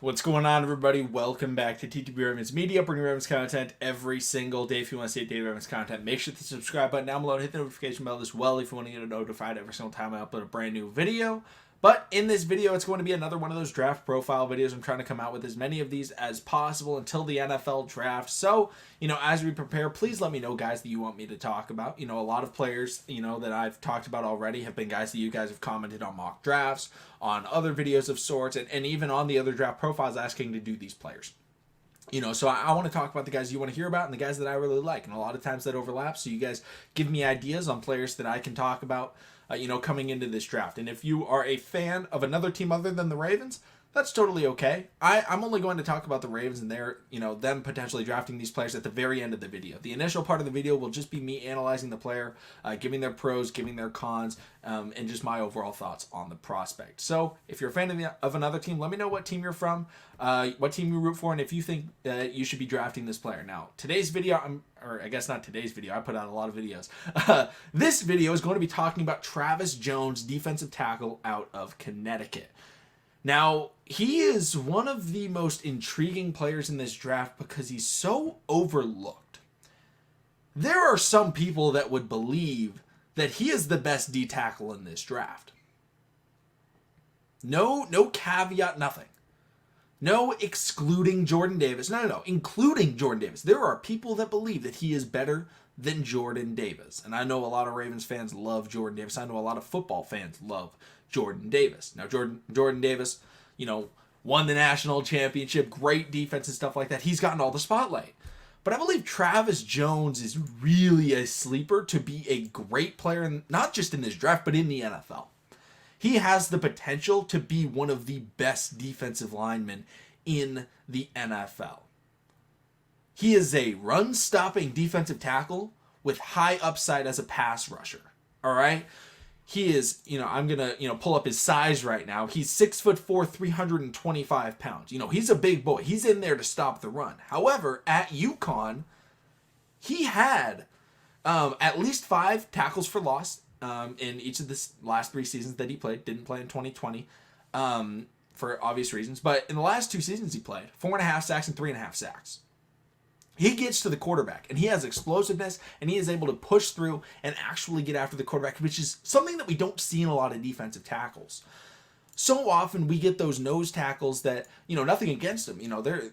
What's going on, everybody? Welcome back to TTB Ravens Media, bringing Ravens content every single day. If you want to see Daily Ravens content, make sure to subscribe button down below and hit the notification bell as well if you want to get notified every single time I upload a brand new video. But in this video, it's going to be another one of those draft profile videos. I'm trying to come out with as many of these as possible until the NFL draft. So, as we prepare, please let me know, guys, that you want me to talk about. A lot of players, that I've talked about already have been guys that you guys have commented on mock drafts, on other videos of sorts, and even on the other draft profiles asking to do these players. So I want to talk about the guys you want to hear about and the guys that I really like. And a lot of times that overlaps. So you guys give me ideas on players that I can talk about, coming into this draft. And if you are a fan of another team other than the Ravens, that's totally okay. I'm only going to talk about the Ravens and their, them potentially drafting these players at the very end of the video. The initial part of the video will just be me analyzing the player, giving their pros, giving their cons, and just my overall thoughts on the prospect. So if you're a fan of another team, let me know what team you're from, what team you root for, and if you think that you should be drafting this player. Now, today's video, or I guess not today's video, I put out a lot of videos. This video is going to be talking about Travis Jones, defensive tackle out of Connecticut. Now, he is one of the most intriguing players in this draft because he's so overlooked. There are some people that would believe that he is the best D tackle in this draft. No caveat, nothing. No excluding Jordan Davis. No, including Jordan Davis. There are people that believe that he is better than Jordan Davis. And I know a lot of Ravens fans love Jordan Davis. I know a lot of football fans love Jordan Davis. Now, Jordan Davis, won the national championship, great defense and stuff like that. He's gotten all the spotlight. But I believe Travis Jones is really a sleeper to be a great player, not just in this draft, but in the NFL. He has the potential to be one of the best defensive linemen in the NFL. He is a run-stopping defensive tackle with high upside as a pass rusher. All right? He is, I'm going to, pull up his size right now. He's 6'4", 325 pounds. He's a big boy. He's in there to stop the run. However, at UConn, he had at least 5 tackles for loss in each of the last 3 seasons that he played. Didn't play in 2020 for obvious reasons. But in the last 2 seasons he played, 4.5 sacks and 3.5 sacks. He gets to the quarterback, and he has explosiveness, and he is able to push through and actually get after the quarterback, which is something that we don't see in a lot of defensive tackles. So often we get those nose tackles that, nothing against them. They're an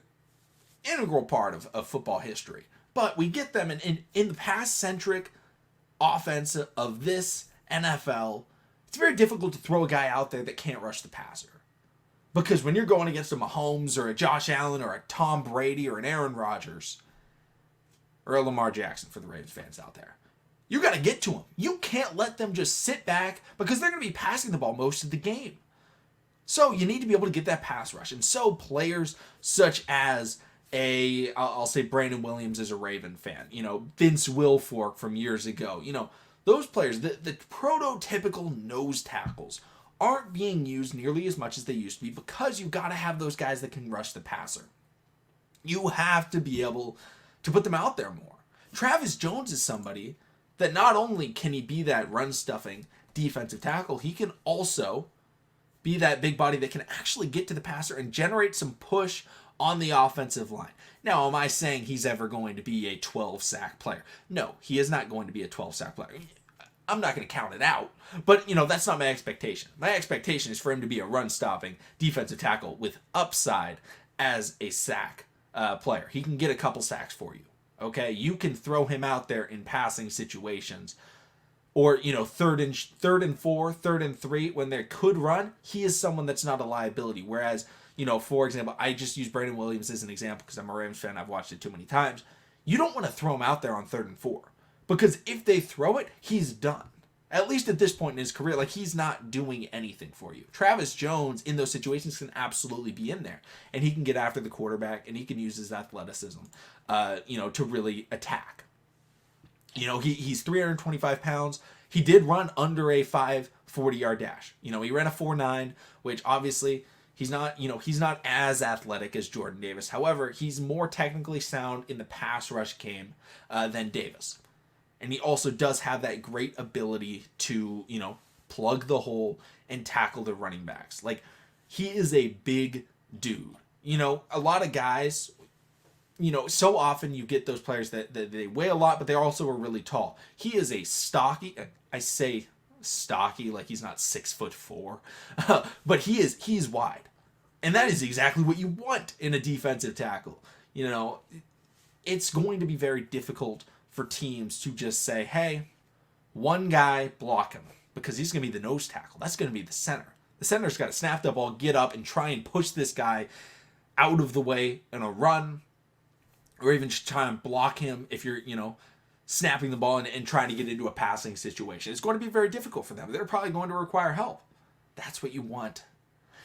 integral part of football history. But we get them in the pass-centric offense of this NFL, it's very difficult to throw a guy out there that can't rush the passer. Because when you're going against a Mahomes or a Josh Allen or a Tom Brady or an Aaron Rodgers, or a Lamar Jackson for the Ravens fans out there, you got to get to them. You can't let them just sit back because they're going to be passing the ball most of the game. So you need to be able to get that pass rush. And so players such as I'll say Brandon Williams is a Raven fan, Vince Wilfork from years ago, those players, the prototypical nose tackles aren't being used nearly as much as they used to be because you got to have those guys that can rush the passer. You have to be able to put them out there more. Travis Jones is somebody that not only can he be that run-stuffing defensive tackle, he can also be that big body that can actually get to the passer and generate some push on the offensive line. Now, am I saying he's ever going to be a 12-sack player? No, he is not going to be a 12-sack player. I'm not going to count it out, but, that's not my expectation. My expectation is for him to be a run-stopping defensive tackle with upside as a sack player. He can get a couple sacks for you. Okay, you can throw him out there in passing situations, or third and 4, 3rd and 3 when they could run. He is someone that's not a liability. Whereas, for example, I just use Brandon Williams as an example because I'm a Ravens fan. I've watched it too many times. You don't want to throw him out there on 3rd and 4 because if they throw it, he's done. At least at this point in his career, he's not doing anything for you. Travis Jones in those situations can absolutely be in there, and he can get after the quarterback, and he can use his athleticism, to really attack. He's 325 pounds. He did run under a 540-yard dash. He ran a 4.9, which obviously he's not as athletic as Jordan Davis. However, he's more technically sound in the pass rush game than Davis. And he also does have that great ability to, plug the hole and tackle the running backs. He is a big dude. a lot of guys, so often you get those players that they weigh a lot, but they also are really tall. He is a stocky, I say stocky like he's not 6'4", but he's wide. And that is exactly what you want in a defensive tackle. It's going to be very difficult for teams to just say, hey, one guy block him, because he's going to be the nose tackle. That's going to be the center. The center's got to snap the ball, get up, and try and push this guy out of the way in a run, or even just try and block him if you're, snapping the ball and trying to get into a passing situation. It's going to be very difficult for them. They're probably going to require help. That's what you want.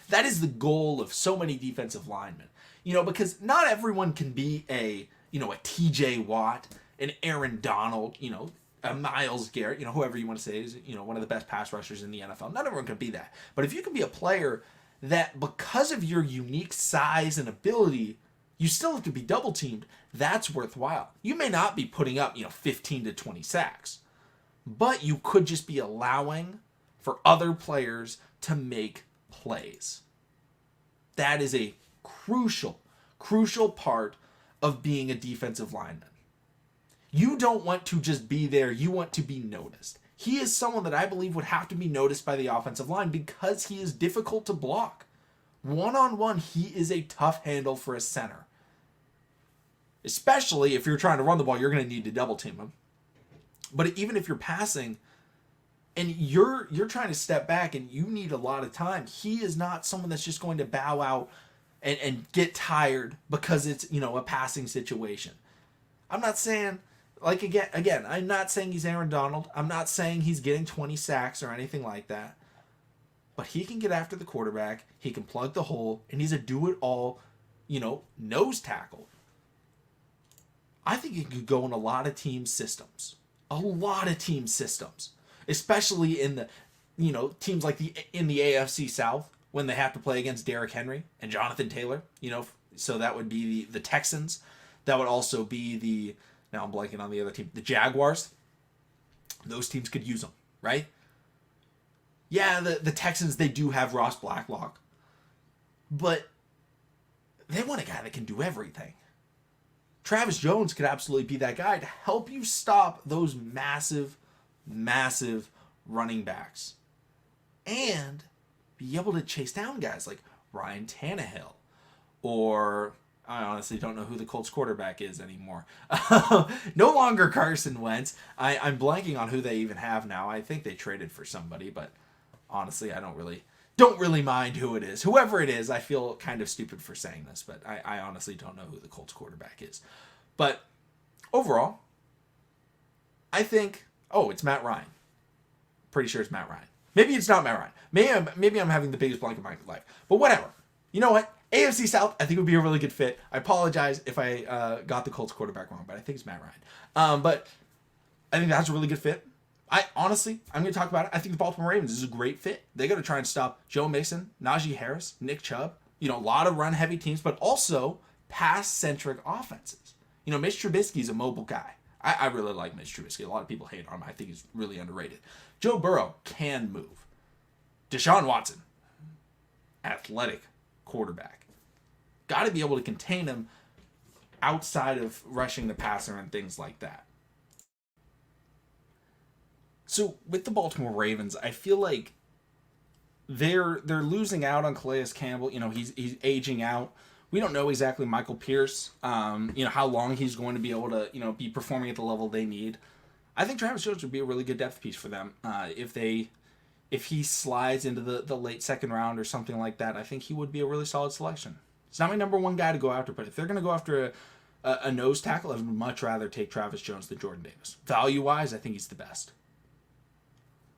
That is the goal of so many defensive linemen. Because not everyone can be a TJ Watt, an Aaron Donald, a Myles Garrett, whoever you want to say is, one of the best pass rushers in the NFL. Not everyone can be that. But if you can be a player that, because of your unique size and ability, you still have to be double teamed, that's worthwhile. You may not be putting up, 15 to 20 sacks, but you could just be allowing for other players to make plays. That is a crucial part of being a defensive lineman. You don't want to just be there, you want to be noticed. He is someone that I believe would have to be noticed by the offensive line because he is difficult to block. One-on-one, he is a tough handle for a center. Especially if you're trying to run the ball, you're going to need to double team him. But even if you're passing and you're trying to step back and you need a lot of time, he is not someone that's just going to bow out and get tired because it's, a passing situation. I'm not saying, again, I'm not saying he's Aaron Donald. I'm not saying he's getting 20 sacks or anything like that. But he can get after the quarterback, he can plug the hole, and he's a do-it-all, nose tackle. I think it could go in a lot of team systems. A lot of team systems. Especially in the, teams like in the AFC South when they have to play against Derrick Henry and Jonathan Taylor. So that would be the Texans. That would also be now I'm blanking on the other team, the Jaguars. Those teams could use them, right? Yeah, the Texans, they do have Ross Blacklock. But they want a guy that can do everything. Travis Jones could absolutely be that guy to help you stop those massive running backs. And be able to chase down guys like Ryan Tannehill. Or, I honestly don't know who the Colts quarterback is anymore. No longer Carson Wentz. I'm blanking on who they even have now. I think they traded for somebody, but honestly, I don't really mind who it is. Whoever it is, I feel kind of stupid for saying this, but I honestly don't know who the Colts quarterback is. But overall, I think, it's Matt Ryan. Pretty sure it's Matt Ryan. Maybe it's not Matt Ryan. Maybe I'm having the biggest blank of my life. But whatever. You know what? AFC South, I think would be a really good fit. I apologize if I got the Colts quarterback wrong, but I think it's Matt Ryan. But I think that's a really good fit. I'm going to talk about it. I think the Baltimore Ravens is a great fit. They got to try and stop Joe Mixon, Najee Harris, Nick Chubb. A lot of run-heavy teams, but also pass-centric offenses. Mitch Trubisky's a mobile guy. I really like Mitch Trubisky. A lot of people hate on him. I think he's really underrated. Joe Burrow can move. Deshaun Watson, athletic quarterback. Got to be able to contain him outside of rushing the passer and things like that. So with the Baltimore Ravens, I feel like they're losing out on Calais Campbell. He's aging out. We don't know exactly Michael Pierce, how long he's going to be able to, be performing at the level they need. I think Travis Jones would be a really good depth piece for them. If he slides into the late second round or something like that, I think he would be a really solid selection. He's not my number one guy to go after, but if they're going to go after a nose tackle, I would much rather take Travis Jones than Jordan Davis. Value-wise, I think he's the best.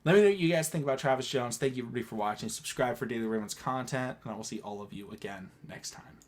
Let me know what you guys think about Travis Jones. Thank you everybody for watching. Subscribe for Daily Ravens content, and I will see all of you again next time.